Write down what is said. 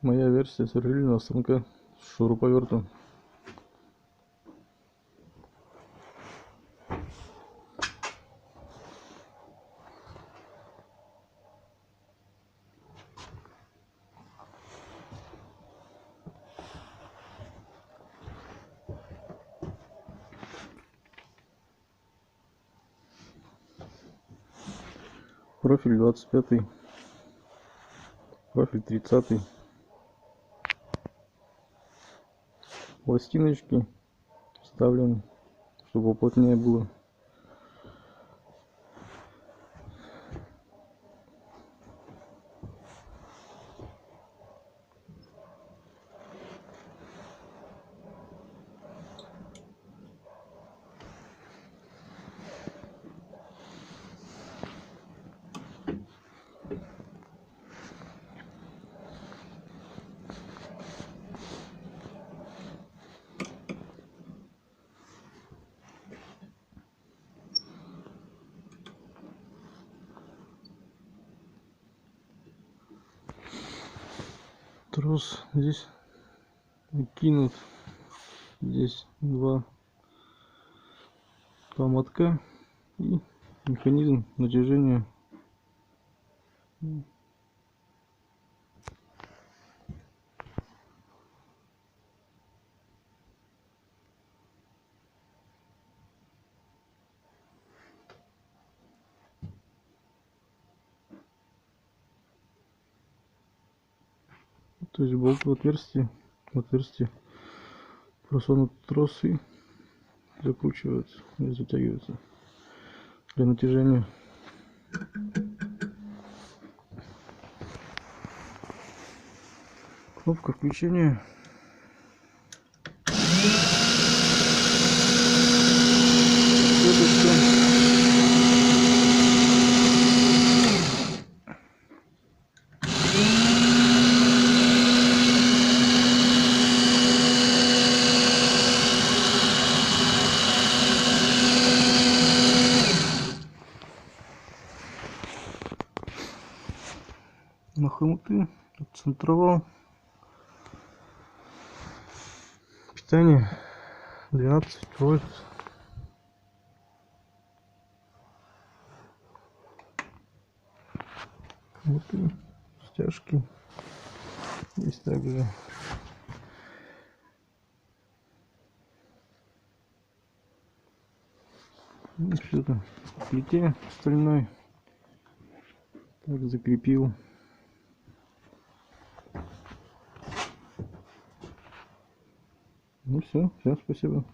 Моя версия сверлильного станка с шуруповертом. Профиль 25, профиль 30, пластиночки вставлены, чтобы уплотнее было. Трос здесь кинут, здесь два мотка и механизм натяжения. То есть болт в отверстие просунут трос и закручивается и затягивается для натяжения. Кнопка включения. На хомуты отцентровал. Питание 12 вольт. Хомуты, стяжки есть также. И что-то в плите стальной. Так закрепил. Ну все, всем спасибо.